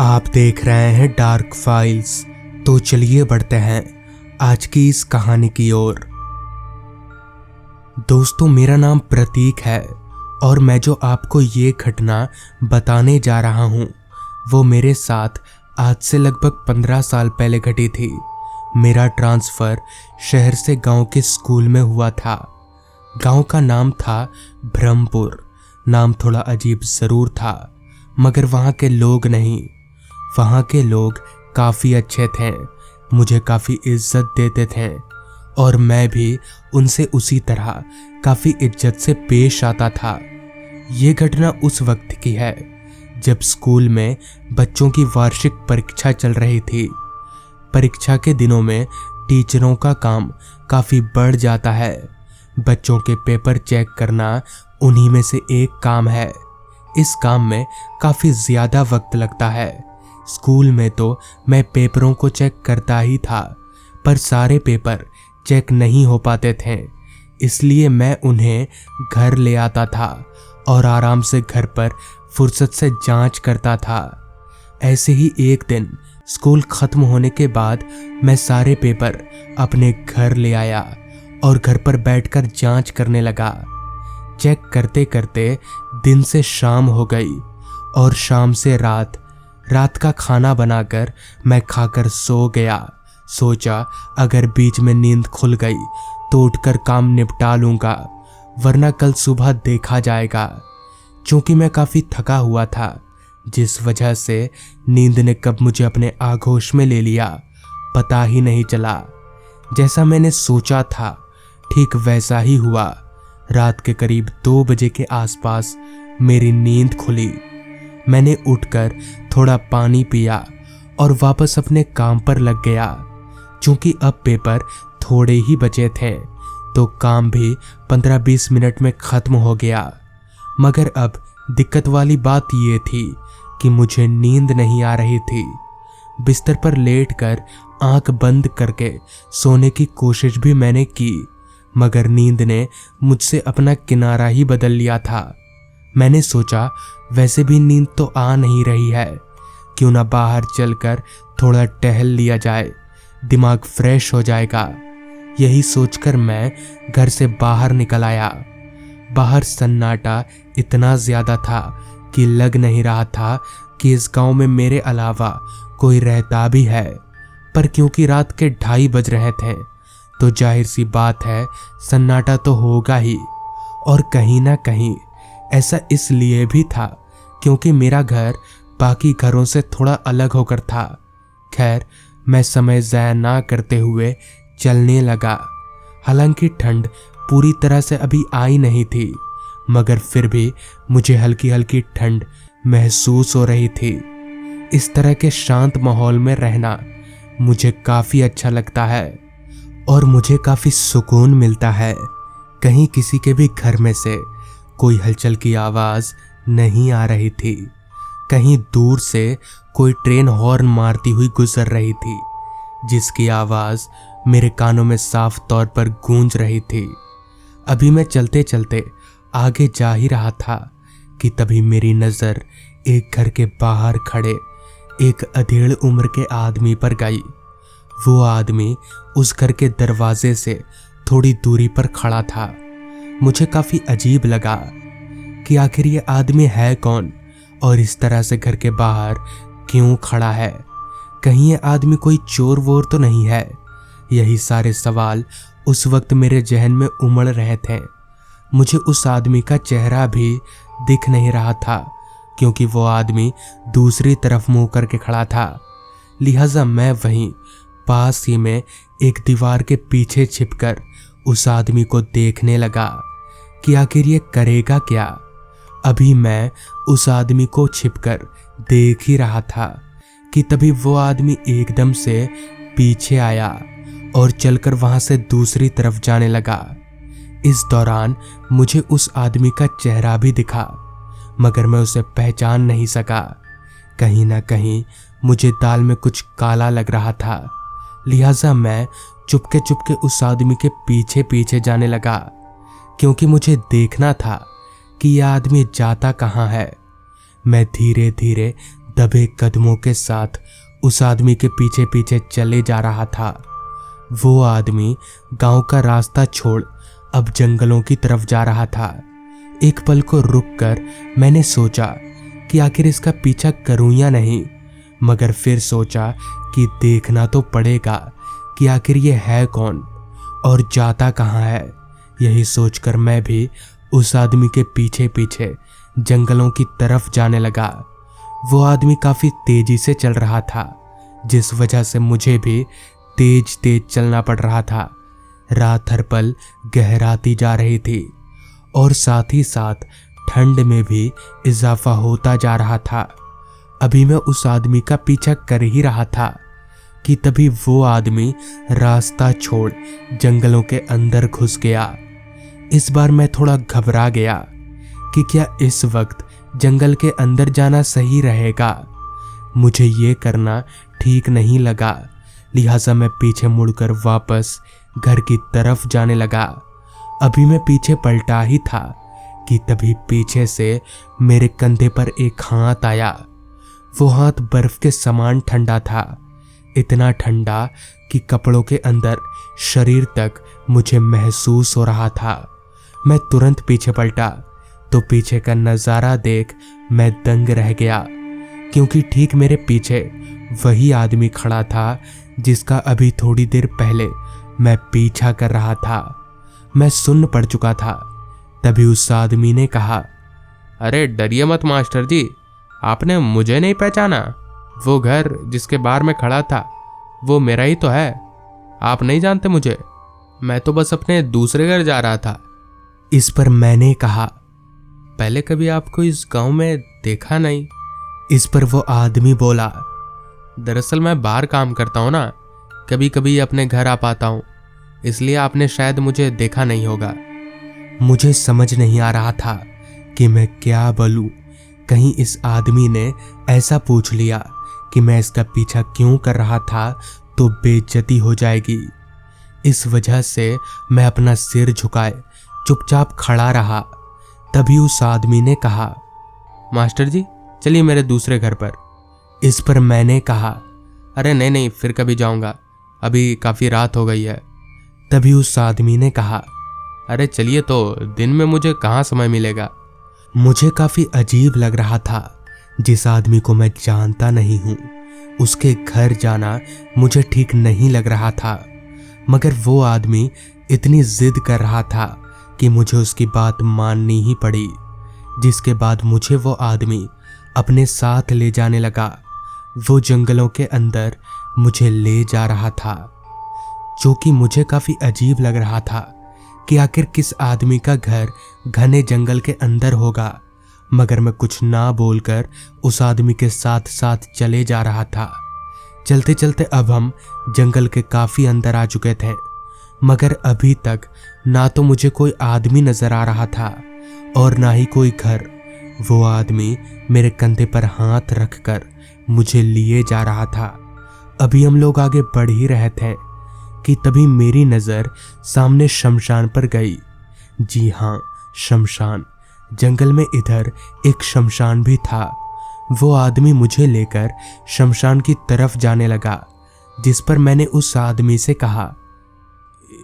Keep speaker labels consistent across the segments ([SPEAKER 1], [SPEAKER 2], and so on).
[SPEAKER 1] आप देख रहे हैं डार्क फाइल्स। तो चलिए बढ़ते हैं आज की इस कहानी की ओर। दोस्तों, मेरा नाम प्रतीक है और मैं जो आपको ये घटना बताने जा रहा हूँ वो मेरे साथ आज से लगभग 15 साल पहले घटी थी। मेरा ट्रांसफ़र शहर से गांव के स्कूल में हुआ था। गांव का नाम था ब्रह्मपुर। नाम थोड़ा अजीब ज़रूर था, मगर वहाँ के लोग नहीं। वहाँ के लोग काफ़ी अच्छे थे, मुझे काफ़ी इज्जत देते थे और मैं भी उनसे उसी तरह काफ़ी इज्जत से पेश आता था। ये घटना उस वक्त की है जब स्कूल में बच्चों की वार्षिक परीक्षा चल रही थी। परीक्षा के दिनों में टीचरों का काम काफ़ी बढ़ जाता है। बच्चों के पेपर चेक करना उन्हीं में से एक काम है। इस काम में काफ़ी ज़्यादा वक्त लगता है। स्कूल में तो मैं पेपरों को चेक करता ही था, पर सारे पेपर चेक नहीं हो पाते थे, इसलिए मैं उन्हें घर ले आता था और आराम से घर पर फुर्सत से जांच करता था। ऐसे ही एक दिन स्कूल ख़त्म होने के बाद मैं सारे पेपर अपने घर ले आया और घर पर बैठकर जांच करने लगा। चेक करते करते दिन से शाम हो गई और शाम से रात का खाना बनाकर मैं खाकर सो गया। सोचा अगर बीच में नींद खुल गई तो उठकर काम निपटा लूँगा, वरना कल सुबह देखा जाएगा। चूँकि मैं काफ़ी थका हुआ था, जिस वजह से नींद ने कब मुझे अपने आगोश में ले लिया पता ही नहीं चला। जैसा मैंने सोचा था ठीक वैसा ही हुआ। रात के करीब 2 बजे के आसपास मेरी नींद खुली। मैंने उठकर थोड़ा पानी पिया और वापस अपने काम पर लग गया। चूँकि अब पेपर थोड़े ही बचे थे तो काम भी 15-20 मिनट में ख़त्म हो गया। मगर अब दिक्कत वाली बात ये थी कि मुझे नींद नहीं आ रही थी। बिस्तर पर लेटकर आंख बंद करके सोने की कोशिश भी मैंने की, मगर नींद ने मुझसे अपना किनारा ही बदल लिया था। मैंने सोचा वैसे भी नींद तो आ नहीं रही है, क्यों ना बाहर चलकर थोड़ा टहल लिया जाए, दिमाग फ्रेश हो जाएगा। यही सोचकर मैं घर से बाहर निकल आया। बाहर सन्नाटा इतना ज़्यादा था कि लग नहीं रहा था कि इस गांव में मेरे अलावा कोई रहता भी है। पर क्योंकि रात के 2:30 बज रहे थे तो जाहिर सी बात है सन्नाटा तो होगा ही। और कहीं ना कहीं ऐसा इसलिए भी था क्योंकि मेरा घर बाकी घरों से थोड़ा अलग होकर था। खैर, मैं समय ज़ाया ना करते हुए चलने लगा। हालांकि ठंड पूरी तरह से अभी आई नहीं थी, मगर फिर भी मुझे हल्की हल्की ठंड महसूस हो रही थी। इस तरह के शांत माहौल में रहना मुझे काफ़ी अच्छा लगता है और मुझे काफ़ी सुकून मिलता है। कहीं किसी के भी घर में से कोई हलचल की आवाज़ नहीं आ रही थी। कहीं दूर से कोई ट्रेन हॉर्न मारती हुई गुजर रही थी, जिसकी आवाज़ मेरे कानों में साफ तौर पर गूंज रही थी। अभी मैं चलते चलते आगे जा ही रहा था कि तभी मेरी नज़र एक घर के बाहर खड़े एक अधेड़ उम्र के आदमी पर गई। वो आदमी उस घर के दरवाजे से थोड़ी दूरी पर खड़ा था। मुझे काफ़ी अजीब लगा कि आखिर ये आदमी है कौन और इस तरह से घर के बाहर क्यों खड़ा है। कहीं ये आदमी कोई चोर वोर तो नहीं है। यही सारे सवाल उस वक्त मेरे जहन में उमड़ रहे थे। मुझे उस आदमी का चेहरा भी दिख नहीं रहा था, क्योंकि वो आदमी दूसरी तरफ मुंह करके खड़ा था। लिहाजा मैं वहीं पास ही में एक दीवार के पीछे छिपकर उस आदमी को देखने लगा कि आखिर ये करेगा क्या। अभी मैं उस आदमी को छिपकर देख ही रहा था कि तभी वो आदमी एकदम से पीछे आया और चलकर वहां से दूसरी तरफ जाने लगा। इस दौरान मुझे उस आदमी का चेहरा भी दिखा, मगर मैं उसे पहचान नहीं सका। कहीं ना कहीं मुझे दाल में कुछ काला लग रहा था। लिहाजा मैं चुपके चुपके उस आदमी के पीछे पीछे जाने लगा, क्योंकि मुझे देखना था कि यह आदमी जाता कहाँ है। मैं धीरे धीरे दबे कदमों के साथ उस आदमी के पीछे पीछे चले जा रहा था। वो आदमी गांव का रास्ता छोड़ अब जंगलों की तरफ जा रहा था। एक पल को रुककर मैंने सोचा कि आखिर इसका पीछा करूं या नहीं, मगर फिर सोचा कि देखना तो पड़ेगा कि आखिर ये है कौन और जाता कहाँ है। यही सोचकर मैं भी उस आदमी के पीछे पीछे जंगलों की तरफ जाने लगा। वो आदमी काफी तेजी से चल रहा था, जिस वजह से मुझे भी तेज तेज चलना पड़ रहा था। रात हर पल गहराती जा रही थी और साथ ही साथ ठंड में भी इजाफा होता जा रहा था। अभी मैं उस आदमी का पीछा कर ही रहा था कि तभी वो आदमी रास्ता छोड़ जंगलों के अंदर घुस गया। इस बार मैं थोड़ा घबरा गया कि क्या इस वक्त जंगल के अंदर जाना सही रहेगा। मुझे ये करना ठीक नहीं लगा, लिहाजा मैं पीछे मुड़कर वापस घर की तरफ जाने लगा। अभी मैं पीछे पलटा ही था कि तभी पीछे से मेरे कंधे पर एक हाथ आया। वो हाथ बर्फ के समान ठंडा था, इतना ठंडा कि कपड़ों के अंदर शरीर तक मुझे महसूस हो रहा था। मैं तुरंत पीछे पलटा तो पीछे का नज़ारा देख मैं दंग रह गया, क्योंकि ठीक मेरे पीछे वही आदमी खड़ा था जिसका अभी थोड़ी देर पहले मैं पीछा कर रहा था। मैं सुन्न पड़ चुका था। तभी उस आदमी ने कहा,
[SPEAKER 2] अरे डरिए मत मास्टर जी, आपने मुझे नहीं पहचाना? वो घर जिसके बाहर में खड़ा था वो मेरा ही तो है। आप नहीं जानते मुझे? मैं तो बस अपने दूसरे घर जा रहा था।
[SPEAKER 1] इस पर मैंने कहा,
[SPEAKER 2] पहले कभी आपको इस गांव में देखा नहीं।
[SPEAKER 1] इस पर वो आदमी बोला,
[SPEAKER 2] दरअसल मैं बाहर काम करता हूँ ना, कभी कभी अपने घर आ पाता हूँ, इसलिए आपने शायद मुझे देखा नहीं होगा।
[SPEAKER 1] मुझे समझ नहीं आ रहा था कि मैं क्या बोलूं। कहीं इस आदमी ने ऐसा पूछ लिया कि मैं इसका पीछा क्यों कर रहा था तो बेइज्जती हो जाएगी। इस वजह से मैं अपना सिर झुकाए चुपचाप खड़ा रहा। तभी उस आदमी ने कहा,
[SPEAKER 2] मास्टर जी चलिए मेरे दूसरे घर पर।
[SPEAKER 1] इस पर मैंने कहा,
[SPEAKER 2] अरे नहीं नहीं, फिर कभी जाऊंगा, अभी काफ़ी रात हो गई है।
[SPEAKER 1] तभी उस आदमी ने कहा,
[SPEAKER 2] अरे चलिए, तो दिन में मुझे कहाँ समय मिलेगा।
[SPEAKER 1] मुझे काफ़ी अजीब लग रहा था। जिस आदमी को मैं जानता नहीं हूँ उसके घर जाना मुझे ठीक नहीं लग रहा था, मगर वो आदमी इतनी जिद कर रहा था कि मुझे उसकी बात माननी ही पड़ी। जिसके बाद मुझे वो आदमी अपने साथ ले जाने लगा। वो जंगलों के अंदर मुझे ले जा रहा था, जो कि मुझे काफ़ी अजीब लग रहा था कि आखिर किस आदमी का घर घने जंगल के अंदर होगा। मगर मैं कुछ ना बोलकर उस आदमी के साथ साथ चले जा रहा था। चलते चलते अब हम जंगल के काफ़ी अंदर आ चुके थे, मगर अभी तक ना तो मुझे कोई आदमी नजर आ रहा था और ना ही कोई घर। वो आदमी मेरे कंधे पर हाथ रखकर मुझे लिए जा रहा था। अभी हम लोग आगे बढ़ ही रहे थे कि तभी मेरी नज़र सामने शमशान पर गई। जी हाँ, शमशान। जंगल में इधर एक शमशान भी था। वो आदमी मुझे लेकर शमशान की तरफ जाने लगा, जिस पर मैंने उस आदमी से कहा,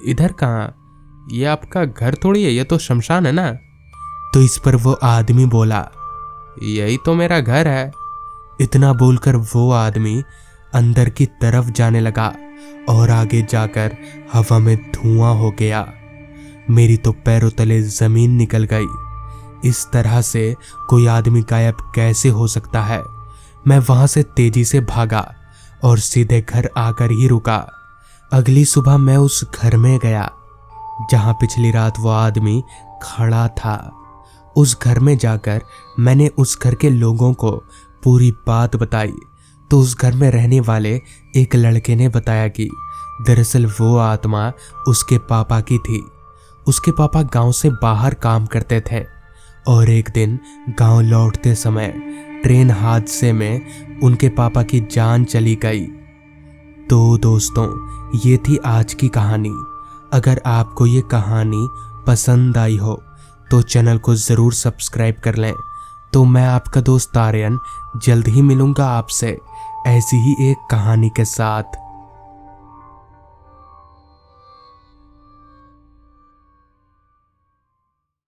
[SPEAKER 2] इधर कहाँ? ये आपका घर थोड़ी है, ये तो शमशान है ना।
[SPEAKER 1] तो इस पर वो आदमी बोला,
[SPEAKER 2] यही तो मेरा घर है।
[SPEAKER 1] इतना बोलकर वो आदमी अंदर की तरफ जाने लगा और आगे जाकर हवा में धुआं हो गया। मेरी तो पैरों तले जमीन निकल गई। इस तरह से कोई आदमी गायब कैसे हो सकता है? मैं वहां से तेजी से भागा और सीधे घर आकर ही रुका। अगली सुबह मैं उस घर में गया जहां पिछली रात वो आदमी खड़ा था। उस घर में जाकर मैंने उस घर के लोगों को पूरी बात बताई तो उस घर में रहने वाले एक लड़के ने बताया कि दरअसल वो आत्मा उसके पापा की थी। उसके पापा गांव से बाहर काम करते थे और एक दिन गांव लौटते समय ट्रेन हादसे में उनके पापा की जान चली गई। तो दोस्तों, ये थी आज की कहानी। अगर आपको ये कहानी पसंद आई हो तो चैनल को ज़रूर सब्सक्राइब कर लें तो मैं आपका दोस्त आर्यन जल्द ही मिलूंगा आपसे ऐसी ही एक कहानी के साथ।